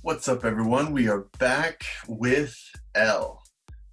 What's up, everyone? We are back with L,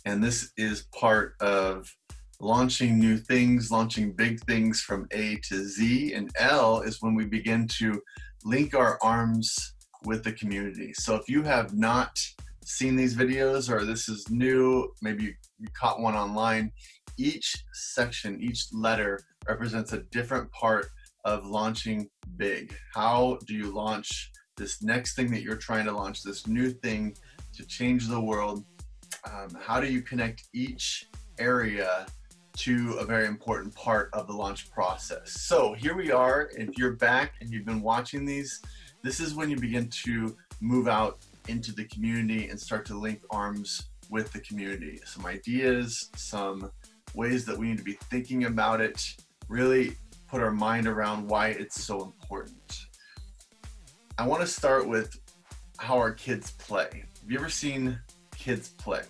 and this is part of launching new things, launching big things from A to Z, and L is when we begin to link our arms with the community. So if you have not seen these videos or this is new, maybe you caught one online, each section, each letter represents a different part of launching big. How do you launch this next thing that you're trying to launch, this new thing to change the world? How do you connect each area to a very important part of the launch process? So here we are. If you're back and you've been watching these, this is when you begin to move out into the community and start to link arms with the community. Some ideas, some ways that we need to be thinking about it, really put our mind around why it's so important. I want to start with how our kids play. Have you ever seen kids play?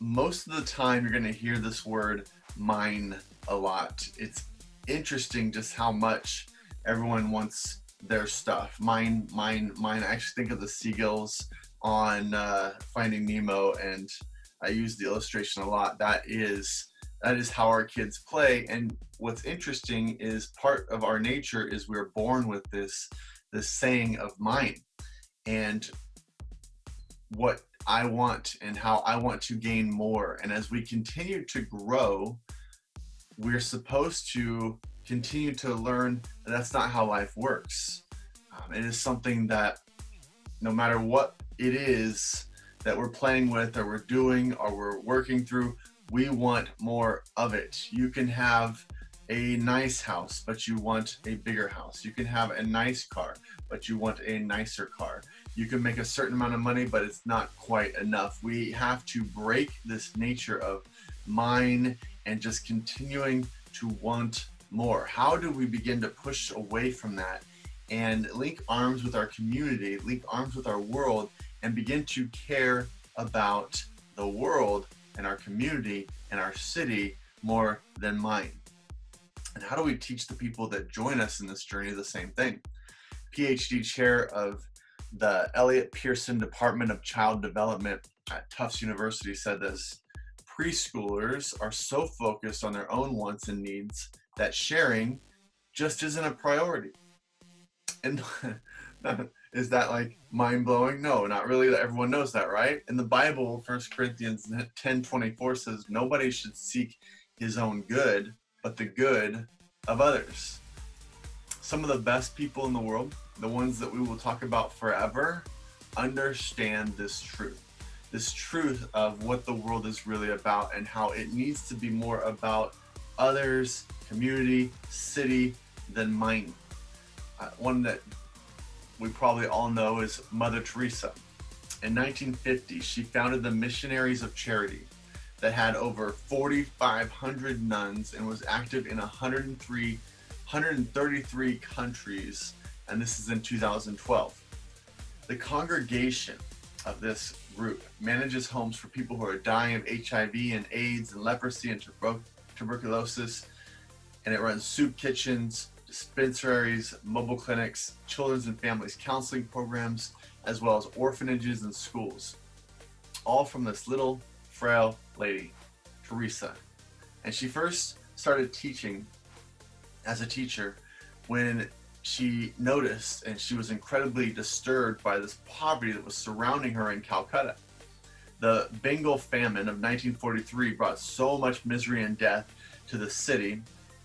Most of the time you're going to hear this word mine a lot. It's interesting just how much everyone wants their stuff. Mine, mine, mine. I actually think of the seagulls on Finding Nemo, and I use the illustration a lot. That is how our kids play. And what's interesting is part of our nature is we're born with this saying of mine, and what I want and how I want to gain more. And as we continue to grow, we're supposed to continue to learn that that's not how life works. It is something that no matter what it is that we're playing with or we're doing or we're working through, we want more of it. You can have a nice house, but you want a bigger house. You can have a nice car, but you want a nicer car. You can make a certain amount of money, but it's not quite enough. We have to break this nature of mine and just continuing to want more. How do we begin to push away from that and link arms with our community, link arms with our world, and begin to care about the world and our community and our city more than mine? And how do we teach the people that join us in this journey the same thing? PhD chair of the Elliott Pearson Department of Child Development at Tufts University said this: preschoolers are so focused on their own wants and needs that sharing just isn't a priority. And is that like mind-blowing? No, not really. Everyone knows that, right? In the Bible, 1 Corinthians 10:24 says nobody should seek his own good, but the good of others. Some of the best people in the world, the ones that we will talk about forever, understand this truth of what the world is really about and how it needs to be more about others, community, city, than mine. One that we probably all know is Mother Teresa. In 1950, she founded the Missionaries of Charity that had over 4,500 nuns and was active in 133 countries, and this is in 2012. The congregation of this group manages homes for people who are dying of HIV and AIDS and leprosy and tuberculosis, and it runs soup kitchens, dispensaries, mobile clinics, children's and families counseling programs, as well as orphanages and schools, all from this little frail lady, Teresa. And she first started teaching as a teacher when she noticed and she was incredibly disturbed by this poverty that was surrounding her in Calcutta. The Bengal famine of 1943 brought so much misery and death to the city,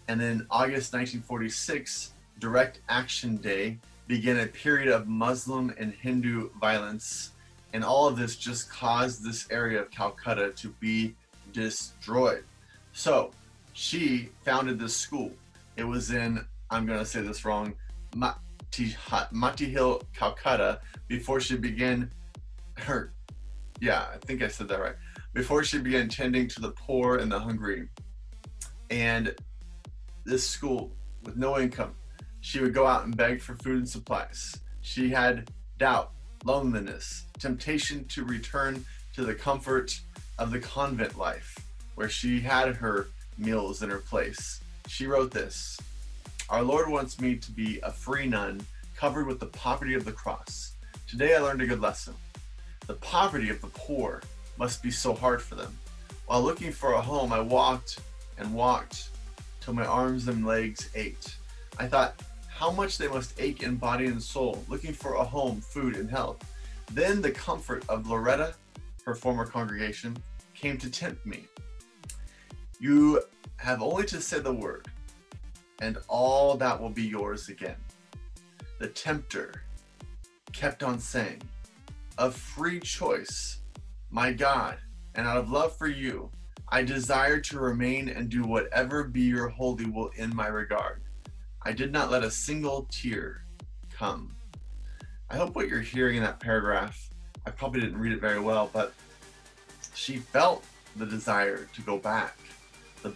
and in August 1946, Direct Action Day began a period of Muslim and Hindu violence, and all of this just caused this area of Calcutta to be destroyed. So she founded this school. It was in, I'm going to say this wrong, Matihil, Calcutta, before she began her, I think I said that right, before she began tending to the poor and the hungry. And this school, with no income, she would go out and beg for food and supplies. She had doubt, loneliness, temptation to return to the comfort of the convent life, where she had her meals in her place. She wrote this: "Our Lord wants me to be a free nun, covered with the poverty of the cross. Today I learned a good lesson. The poverty of the poor must be so hard for them. While looking for a home, I walked and walked till my arms and legs ached. I thought how much they must ache in body and soul, looking for a home, food, and health. Then the comfort of Loretta, her former congregation, came to tempt me. You have only to say the word, and all that will be yours again. The tempter kept on saying, of free choice, my God, and out of love for you, I desire to remain and do whatever be your holy will in my regard. I did not let a single tear come. I hope what you're hearing in that paragraph, I probably didn't read it very well, but she felt the desire to go back, to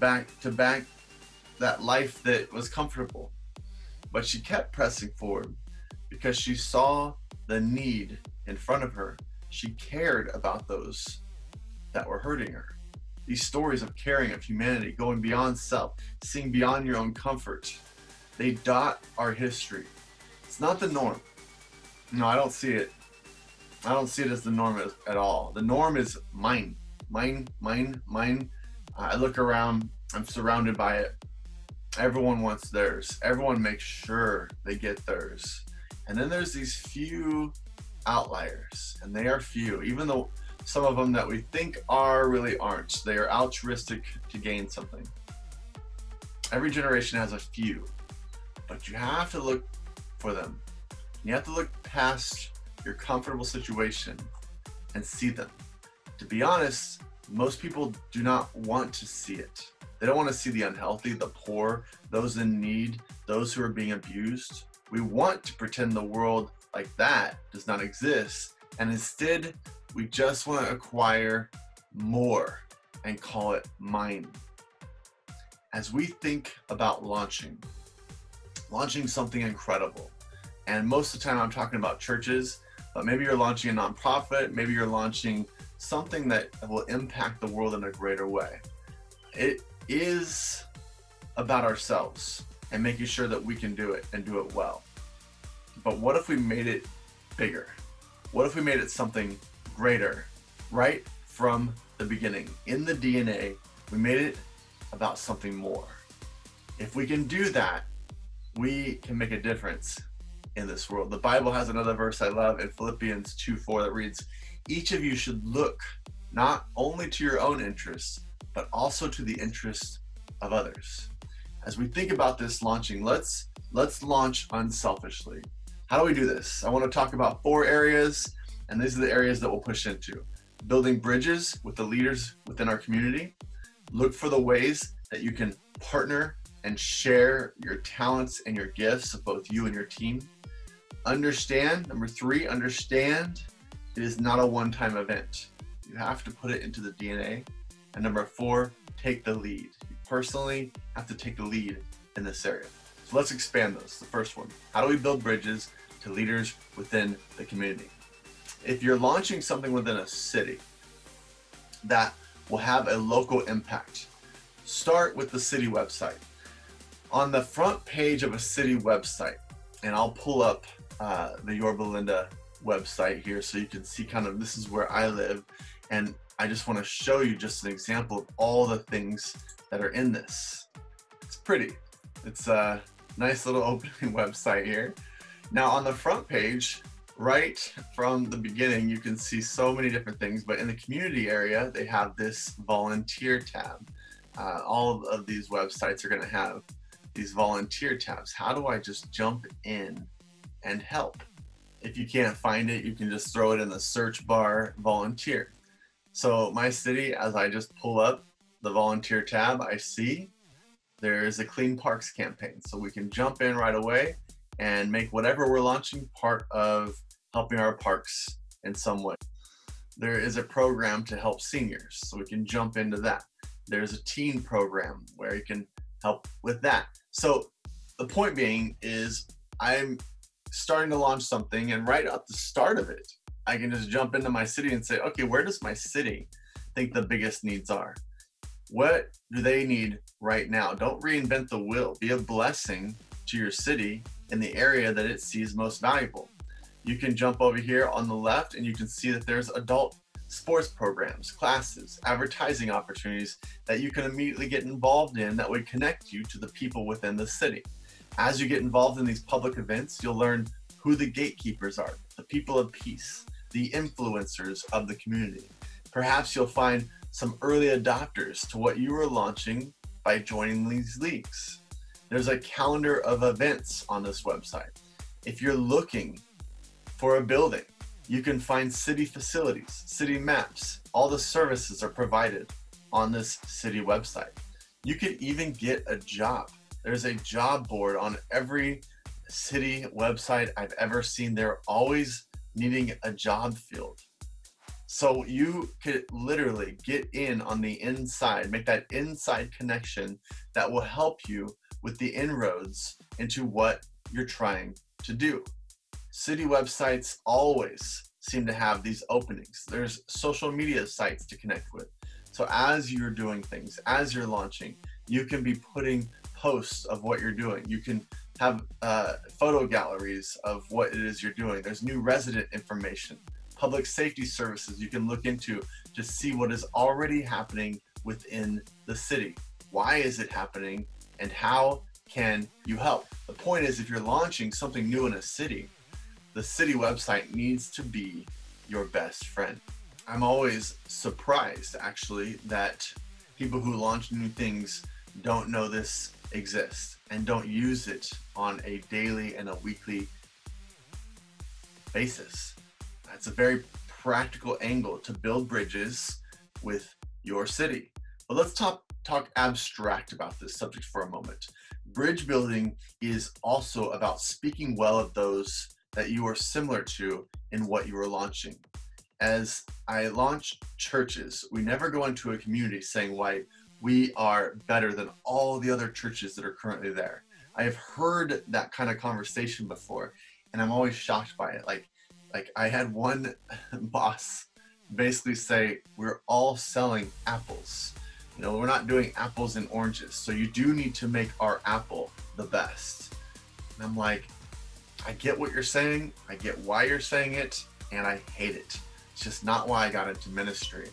back that life that was comfortable. But she kept pressing forward because she saw the need in front of her. She cared about those that were hurting her. These stories of caring, of humanity, going beyond self, seeing beyond your own comfort, they dot our history. It's not the norm. No, I don't see it. I don't see it as the norm at all. The norm is mine, mine, mine, mine. I look around, I'm surrounded by it. Everyone wants theirs. Everyone makes sure they get theirs. And then there's these few outliers, and they are few, even though some of them that we think are really aren't. They are altruistic to gain something. Every generation has a few, but you have to look for them. You have to look past your comfortable situation and see them. To be honest, most people do not want to see it. They don't want to see the unhealthy, the poor, those in need, those who are being abused. We want to pretend the world like that does not exist, and instead we just want to acquire more and call it mine. As we think about launching something incredible, and most of the time I'm talking about churches, but maybe you're launching a nonprofit, maybe you're launching something that will impact the world in a greater way. It is about ourselves and making sure that we can do it and do it well. But what if we made it bigger? What if we made it something greater right from the beginning? In the DNA, we made it about something more. If we can do that, we can make a difference in this world. The Bible has another verse I love in Philippians 2:4 that reads, each of you should look not only to your own interests, but also to the interests of others. As we think about this launching, let's launch unselfishly. How do we do this? I want to talk about 4 areas, and these are the areas that we'll push into. Building bridges with the leaders within our community. Look for the ways that you can partner and share your talents and your gifts of both you and your team. Understand, number 3, understand it is not a one-time event. You have to put it into the DNA. And number 4, take the lead. You personally have to take the lead in this area. So let's expand those. The first one, how do we build bridges to leaders within the community? If you're launching something within a city that will have a local impact, start with the city website. On the front page of a city website, and I'll pull up the Yorba Linda website here so you can see kind of this is where I live, and I just want to show you just an example of all the things that are in this. It's pretty. It's a nice little opening website here. Now on the front page, right from the beginning, you can see so many different things, but in the community area, they have this volunteer tab. All of these websites are going to have these volunteer tabs. How do I just jump in and help? If you can't find it, you can just throw it in the search bar, volunteer. So my city, as I just pull up the volunteer tab, I see there's a Clean Parks campaign. So we can jump in right away and make whatever we're launching part of helping our parks in some way. There is a program to help seniors, so we can jump into that. There's a teen program where you can help with that. So the point being is I'm starting to launch something, and right at the start of it, I can just jump into my city and say, okay, where does my city think the biggest needs are? What do they need right now? Don't reinvent the wheel. Be a blessing to your city in the area that it sees most valuable. You can jump over here on the left and you can see that there's adult sports programs, classes, advertising opportunities that you can immediately get involved in that would connect you to the people within the city. As you get involved in these public events, you'll learn who the gatekeepers are, the people of peace, the influencers of the community. Perhaps you'll find some early adopters to what you are launching by joining these leagues. There's a calendar of events on this website. If you're looking for a building, you can find city facilities, city maps. All the services are provided on this city website. You can even get a job. There's a job board on every city website I've ever seen. They're always needing a job field. So you could literally get in on the inside, make that inside connection that will help you with the inroads into what you're trying to do. City websites always seem to have these openings. There's social media sites to connect with. So as you're doing things, as you're launching, you can be putting posts of what you're doing. You can have photo galleries of what it is you're doing. There's new resident information, public safety services you can look into to see what is already happening within the city. Why is it happening and how can you help? The point is, if you're launching something new in a city, the city website needs to be your best friend. I'm always surprised, actually, that people who launch new things don't know this exists and don't use it on a daily and a weekly basis. That's a very practical angle to build bridges with your city. But let's talk abstract about this subject for a moment. Bridge building is also about speaking well of those that you are similar to in what you are launching. As I launch churches, we never go into a community saying why we are better than all the other churches that are currently there. I have heard that kind of conversation before, and I'm always shocked by it. Like I had one boss basically say, we're all selling apples. You know, we're not doing apples and oranges. So you do need to make our apple the best. And I'm like, I get what you're saying. I get why you're saying it, and I hate it. It's just not why I got into ministry.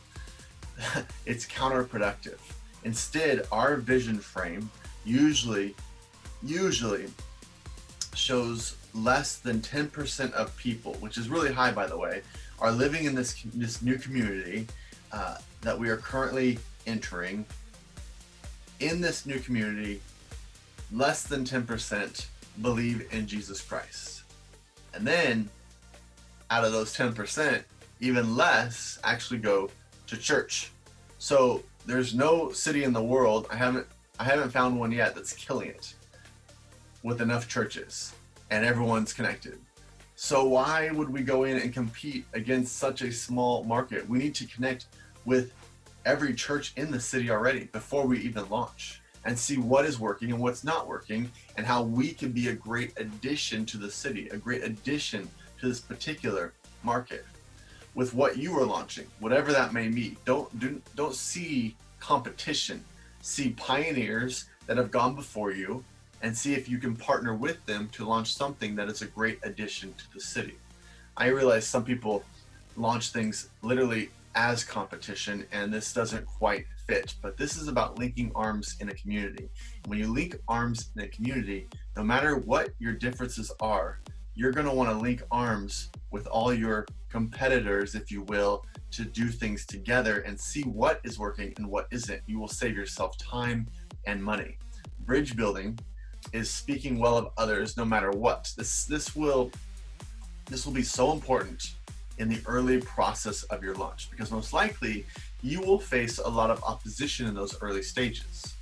It's counterproductive. Instead, our vision frame usually shows less than 10% of people, which is really high, by the way, are living in this new community that we are currently entering. In this new community, less than 10% believe in Jesus Christ. And then out of those 10%, even less actually go to church. So there's no city in the world, I haven't found one yet that's killing it with enough churches and everyone's connected. So why would we go in and compete against such a small market? We need to connect with every church in the city already before we even launch and see what is working and what's not working and how we can be a great addition to the city, a great addition to this particular market with what you are launching, whatever that may be. Don't see competition. See pioneers that have gone before you and see if you can partner with them to launch something that is a great addition to the city. I realize some people launch things literally as competition, and this doesn't quite fit, but this is about linking arms in a community. When you link arms in a community, no matter what your differences are, you're going to want to link arms with all your competitors, if you will, to do things together and see what is working and what isn't. You will save yourself time and money. Bridge building is speaking well of others no matter what. This will be so important in the early process of your launch, because most likely you will face a lot of opposition in those early stages.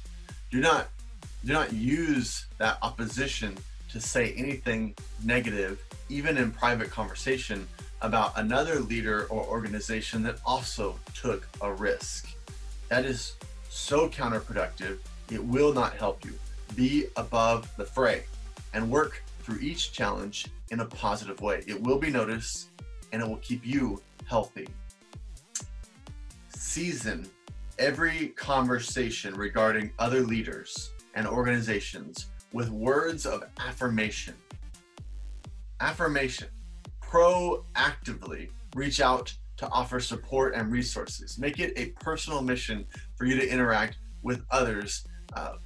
Do not use that opposition to say anything negative, even in private conversation, about another leader or organization that also took a risk. That is so counterproductive. It will not help you. Be above the fray and work through each challenge in a positive way. It will be noticed and it will keep you healthy. Season every conversation regarding other leaders and organizations with words of affirmation. Affirmation. proactively reach out to offer support and resources. Make it a personal mission for you to interact with others,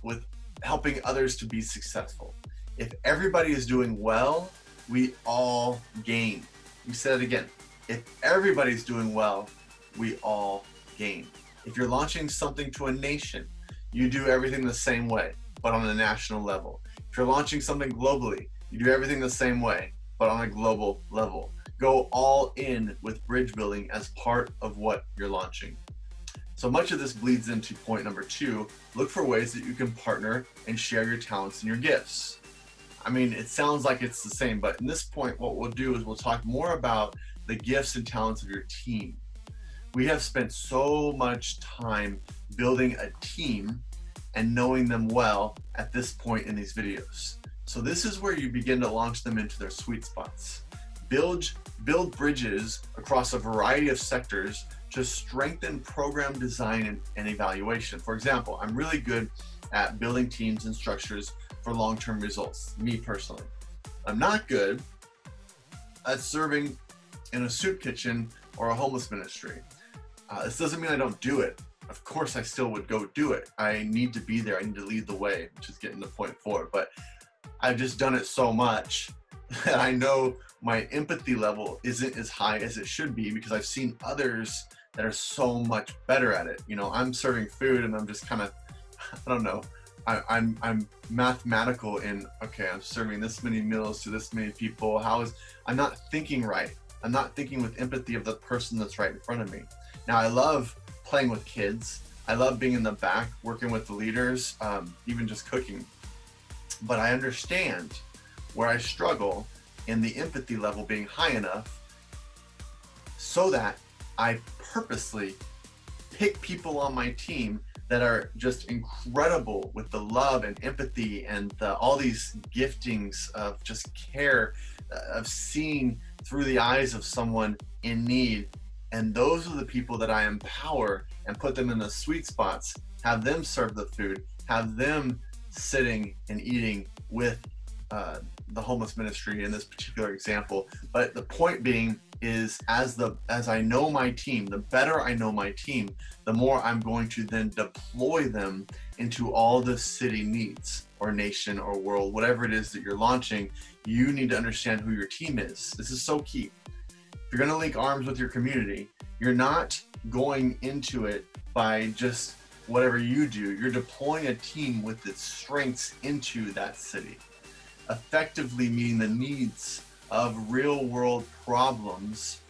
with helping others to be successful. If everybody is doing well, we all gain. You said it again. If everybody's doing well, we all gain. If you're launching something to a nation, you do everything the same way, but on a national level. If you're launching something globally, you do everything the same way, but on a global level. Go all in with bridge building as part of what you're launching. So much of this bleeds into point number 2. Look for ways that you can partner and share your talents and your gifts. I mean, it sounds like it's the same, but in this point, what we'll do is we'll talk more about the gifts and talents of your team. We have spent so much time building a team and knowing them well at this point in these videos. So this is where you begin to launch them into their sweet spots. Build bridges across a variety of sectors to strengthen program design and evaluation. For example, I'm really good at building teams and structures for long-term results, me personally. I'm not good at serving in a soup kitchen or a homeless ministry. This doesn't mean I don't do it. Of course, I still would go do it. I need to be there. I need to lead the way, which is getting to point 4. But I've just done it so much that I know my empathy level isn't as high as it should be because I've seen others that are so much better at it. You know, I'm serving food and I'm just kind of, I don't know, I'm mathematical in, okay, I'm serving this many meals to this many people. I'm not thinking right. I'm not thinking with empathy of the person that's right in front of me. Now, I love playing with kids. I love being in the back, working with the leaders, even just cooking. But I understand where I struggle in the empathy level being high enough so that I purposely pick people on my team that are just incredible with the love and empathy and all these giftings of just care, of seeing through the eyes of someone in need. And those are the people that I empower and put them in the sweet spots, have them serve the food, have them sitting and eating with the homeless ministry in this particular example. But the point being is as I know my team, the better I know my team, the more I'm going to then deploy them into all the city needs or nation or world, whatever it is that you're launching. You need to understand who your team is. This is so key. If you're going to link arms with your community, you're not going into it by just whatever you do. You're deploying a team with its strengths into that city, effectively meeting the needs of real world problems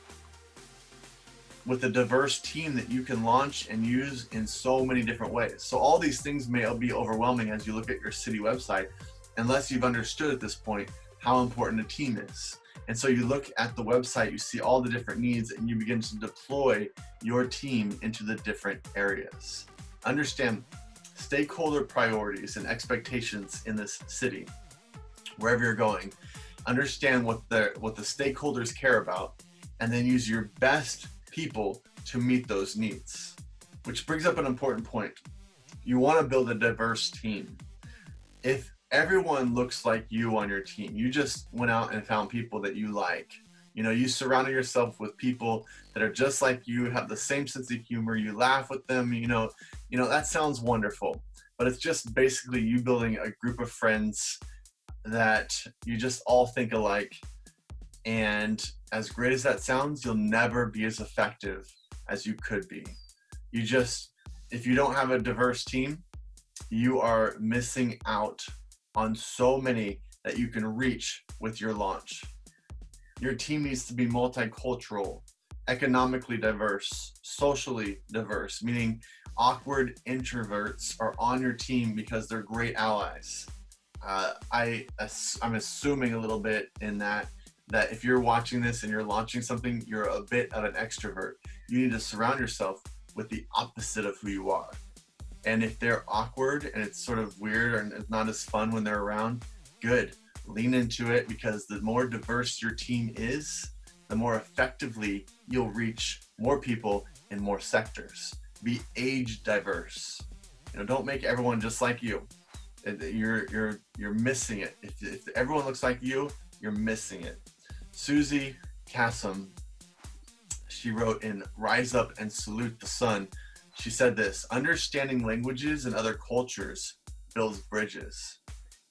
with a diverse team that you can launch and use in so many different ways. So all these things may be overwhelming as you look at your city website, unless you've understood at this point how important a team is. And so you look at the website, you see all the different needs, and you begin to deploy your team into the different areas. Understand stakeholder priorities and expectations in this city, wherever you're going. Understand what the stakeholders care about, and then use your best people to meet those needs. Which brings up an important point. You want to build a diverse team. If everyone looks like you on your team, you just went out and found people that you like. You know, you surrounded yourself with people that are just like you, have the same sense of humor, you laugh with them, you know, that sounds wonderful. But it's just basically you building a group of friends that you just all think alike. And as great as that sounds, you'll never be as effective as you could be. If you don't have a diverse team, you are missing out on so many that you can reach with your launch. Your team needs to be multicultural, economically diverse, socially diverse, meaning awkward introverts are on your team because they're great allies. I'm assuming a little bit in that if you're watching this and you're launching something, you're a bit of an extrovert. You need to surround yourself with the opposite of who you are. And if they're awkward and it's sort of weird and it's not as fun when they're around, good. Lean into it, because the more diverse your team is, the more effectively you'll reach more people in more sectors. Be age diverse. Don't make everyone just like you. You're missing it. If everyone looks like you, you're missing it. Susie, Kassem, she wrote in Rise Up and Salute the Sun, she said this: understanding languages and other cultures builds bridges.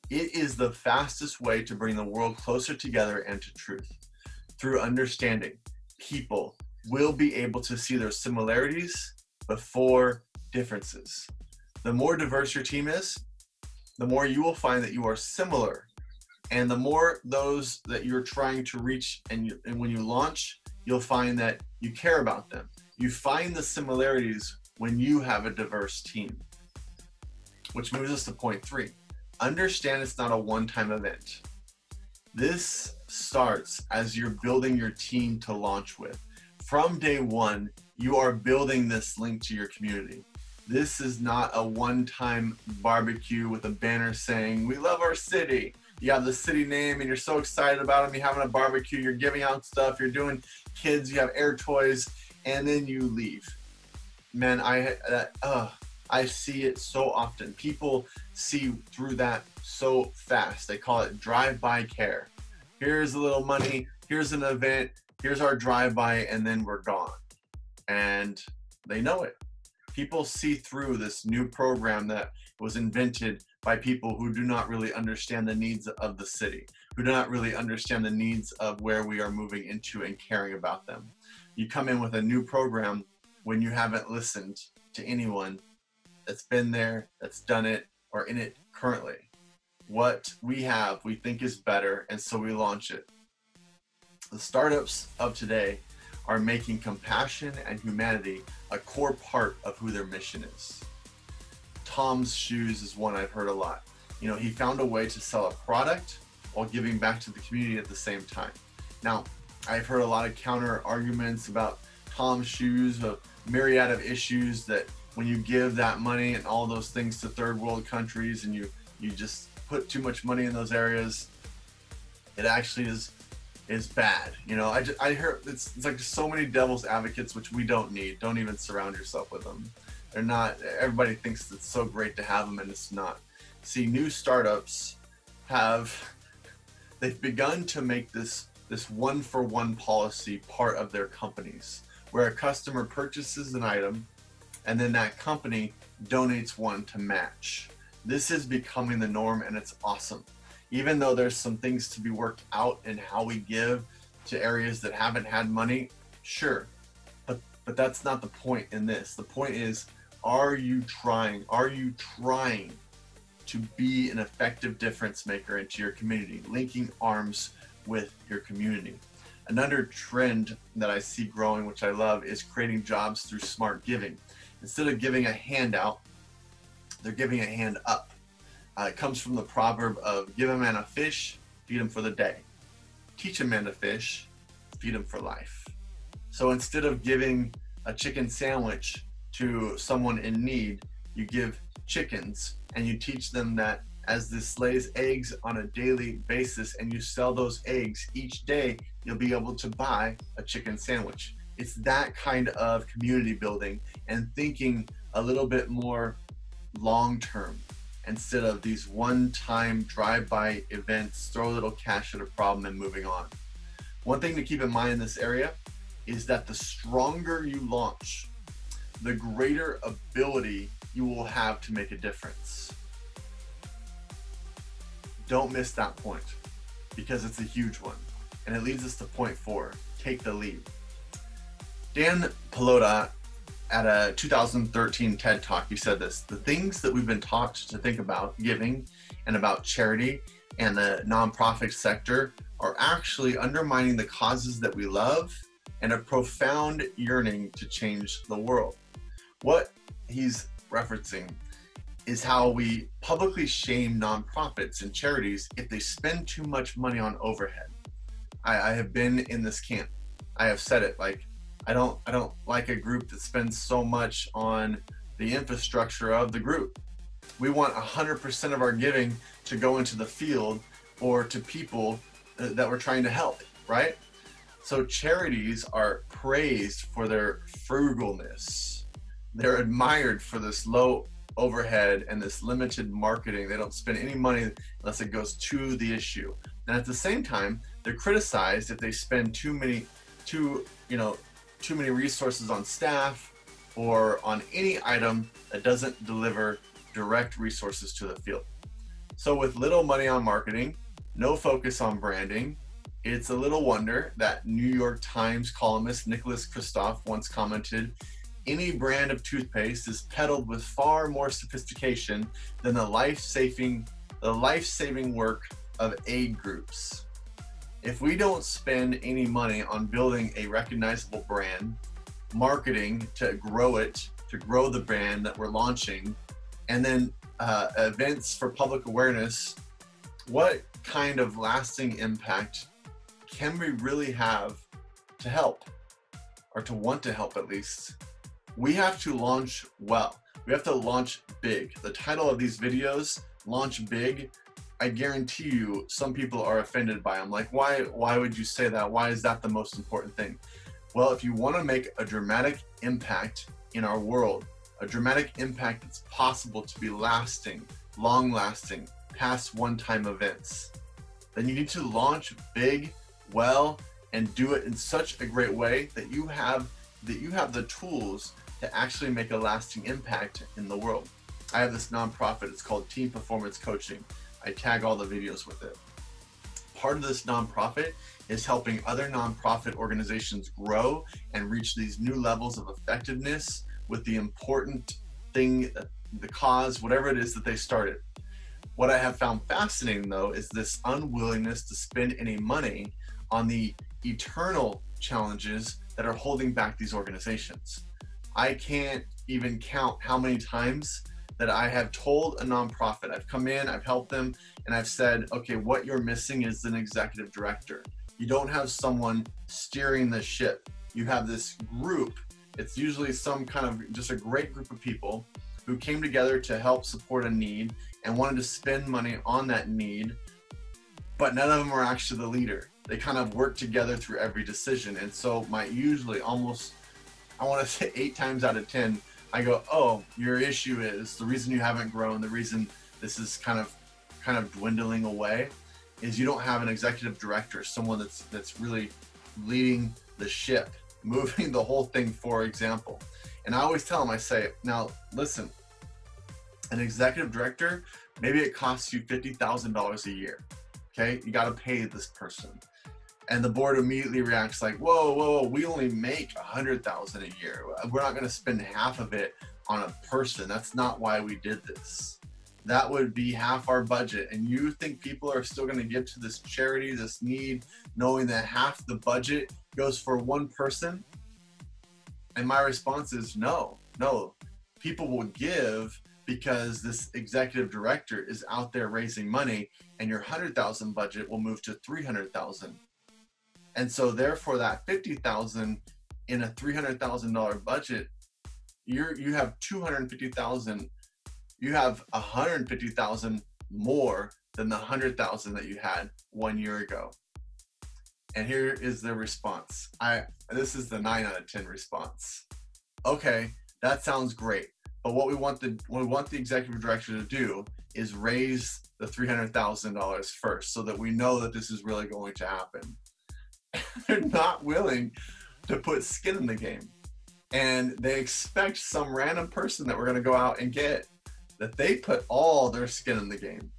It is the fastest way to bring the world closer together and to truth. Through understanding, people will be able to see their similarities before differences. The more diverse your team is, the more you will find that you are similar. And the more those that you're trying to reach, and when you launch, you'll find that you care about them. You find the similarities when you have a diverse team. Which moves us to point 3. Understand it's not a one-time event. This starts as you're building your team to launch with. From day one, you are building this link to your community. This is not a one-time barbecue with a banner saying, "We love our city." You have the city name and you're so excited about them. You're having a barbecue, you're giving out stuff, you're doing kids, you have air toys, and then you leave. Man, I see it so often. People see through that so fast. They call it drive-by care. Here's a little money, here's an event, here's our drive-by, and then we're gone. And they know it. People see through this new program that was invented by people who do not really understand the needs of the city, who do not really understand the needs of where we are moving into and caring about them. You come in with a new program when you haven't listened to anyone that's been there, that's done it, or in it currently. What we have, we think is better, and so we launch it. The startups of today are making compassion and humanity a core part of who their mission is. Tom's Shoes is one I've heard a lot. You know, he found a way to sell a product while giving back to the community at the same time. Now, I've heard a lot of counter arguments about Tom's Shoes, a myriad of issues that when you give that money and all those things to third world countries and you just put too much money in those areas, it actually is bad. You know, I heard it's like so many devil's advocates, which we don't need. Don't even surround yourself with them. They're not, everybody thinks it's so great to have them, and it's not. See, new startups they've begun to make this one-for-one policy part of their companies, where a customer purchases an item and then that company donates one to match. This is becoming the norm, and it's awesome. Even though there's some things to be worked out in how we give to areas that haven't had money, sure, but that's not the point in this. The point is, are you trying to be an effective difference maker into your community, linking arms with your community? Another trend that I see growing, which I love, is creating jobs through smart giving. Instead of giving a handout, they're giving a hand up. It comes from the proverb of give a man a fish, feed him for the day. Teach a man to fish, feed him for life. So instead of giving a chicken sandwich to someone in need, you give chickens and you teach them that as this lays eggs on a daily basis and you sell those eggs each day, you'll be able to buy a chicken sandwich. It's that kind of community building and thinking a little bit more long-term instead of these one-time drive-by events, throw a little cash at a problem and moving on. One thing to keep in mind in this area is that the stronger you launch, the greater ability you will have to make a difference. Don't miss that point because it's a huge one. And it leads us to point 4, take the lead. Dan Pallotta, at a 2013 TED Talk, he said this: the things that we've been taught to think about giving and about charity and the nonprofit sector are actually undermining the causes that we love and a profound yearning to change the world. What he's referencing is how we publicly shame nonprofits and charities if they spend too much money on overhead. I have been in this camp. I have said it, like, I don't like a group that spends so much on the infrastructure of the group. We want 100% of our giving to go into the field or to people that we're trying to help, right? So charities are praised for their frugalness. They're admired for this low overhead and this limited marketing. They don't spend any money unless it goes to the issue. And at the same time, They're criticized if they spend too many resources on staff or on any item that doesn't deliver direct resources to the field. So with little money on marketing, no focus on branding, it's a little wonder that New York Times columnist Nicholas Kristof once commented, "Any brand of toothpaste is peddled with far more sophistication than the life-saving work of aid groups." If we don't spend any money on building a recognizable brand, marketing to grow it, to grow the brand that we're launching, and then events for public awareness, what kind of lasting impact can we really have to help, or to want to help at least? We have to launch well. We have to launch big. The title of these videos, Launch Big, I guarantee you some people are offended by them. Like, why would you say that? Why is that the most important thing? Well, if you want to make a dramatic impact in our world, a dramatic impact that's possible to be lasting, long-lasting, past one-time events, then you need to launch big, well, and do it in such a great way that you have the tools to actually make a lasting impact in the world. I have this nonprofit, it's called Team Performance Coaching. I tag all the videos with it. Part of this nonprofit is helping other nonprofit organizations grow and reach these new levels of effectiveness with the important thing, the cause, whatever it is that they started. What I have found fascinating though is this unwillingness to spend any money on the eternal challenges that are holding back these organizations. I can't even count how many times that I have told a nonprofit, I've come in, I've helped them, and I've said, okay, what you're missing is an executive director. You don't have someone steering the ship. You have this group. It's usually some kind of just a great group of people who came together to help support a need and wanted to spend money on that need, but none of them are actually the leader. They kind of work together through every decision. And so usually almost, I want to say 8 times out of 10, I go, oh, your issue is the reason you haven't grown, the reason this is kind of dwindling away is you don't have an executive director, someone that's really leading the ship, moving the whole thing, for example. And I always tell them, I say, now listen, an executive director, maybe it costs you $50,000 a year. Okay, you got to pay this person. And the board immediately reacts like, whoa, we only make $100,000 a year. We're not going to spend half of it on a person. That's not why we did this. That would be half our budget. And you think people are still going to give to this charity, this need, knowing that half the budget goes for one person? And my response is no. People will give because this executive director is out there raising money, and your $100,000 budget will move to $300,000. And so therefore that $50,000 in a $300,000 budget, you have $250,000, you have $150,000 more than the $100,000 that you had 1 year ago. And here is the response. This is the 9 out of 10 response. Okay, that sounds great. But what we want the executive director to do is raise the $300,000 first so that we know that this is really going to happen. They're not willing to put skin in the game. And they expect some random person that we're going to go out and get, that they put all their skin in the game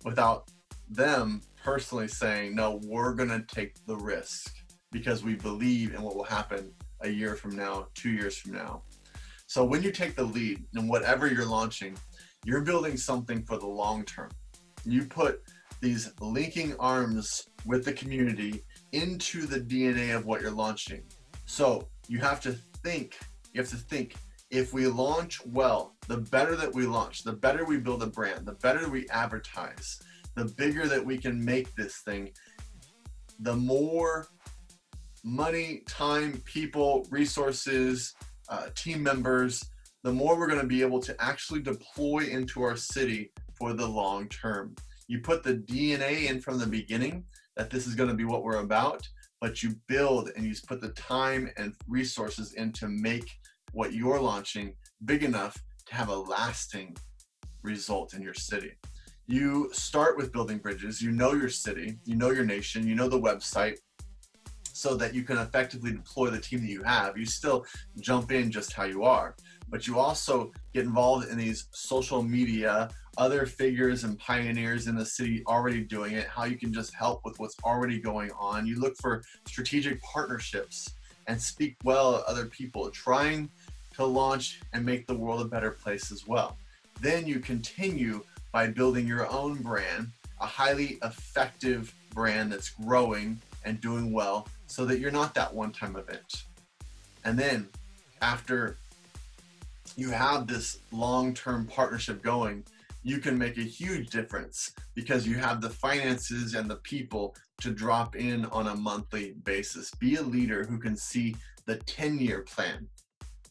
without them personally saying, no, we're going to take the risk because we believe in what will happen a year from now, 2 years from now. So when you take the lead in whatever you're launching, you're building something for the long term. You put these linking arms with the community into the DNA of what you're launching. So you have to think, if we launch well, the better that we launch, the better we build a brand, the better we advertise, the bigger that we can make this thing, the more money, time, people, resources, team members, the more we're going to be able to actually deploy into our city for the long term. You put the DNA in from the beginning that this is going to be what we're about, but you build and you put the time and resources in to make what you're launching big enough to have a lasting result in your city. You start with building bridges. You know your city, you know your nation, you know the website, so that you can effectively deploy the team that you have. You still jump in just how you are, but you also get involved in these social media, other figures and pioneers in the city already doing it, how you can just help with what's already going on. You look for strategic partnerships and speak well of other people, trying to launch and make the world a better place as well. Then you continue by building your own brand, a highly effective brand that's growing and doing well, so that you're not that one-time event. And then after you have this long-term partnership going, you can make a huge difference because you have the finances and the people to drop in on a monthly basis. Be a leader who can see the 10-year plan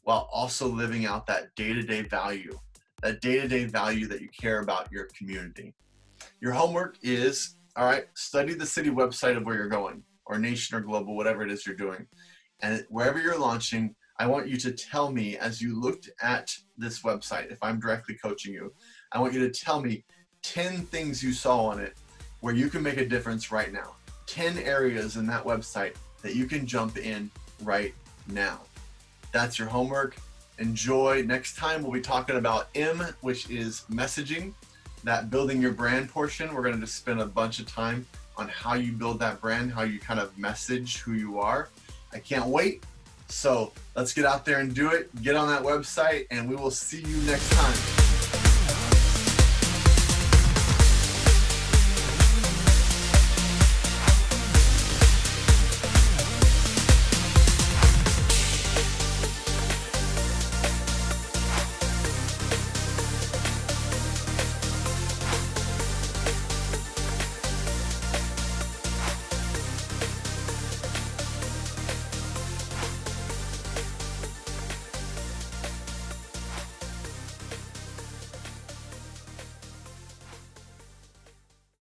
while also living out that day-to-day value, that you care about your community. Your homework is, all right, study the city website of where you're going, or nation or global, whatever it is you're doing. And wherever you're launching, I want you to tell me, as you looked at this website, if I'm directly coaching you, I want you to tell me 10 things you saw on it where you can make a difference right now. 10 areas in that website that you can jump in right now. That's your homework. Enjoy. Next time we'll be talking about M, which is messaging, that building your brand portion. We're going to just spend a bunch of time on how you build that brand, how you kind of message who you are. I can't wait. So let's get out there and do it. Get on that website, and we will see you next time.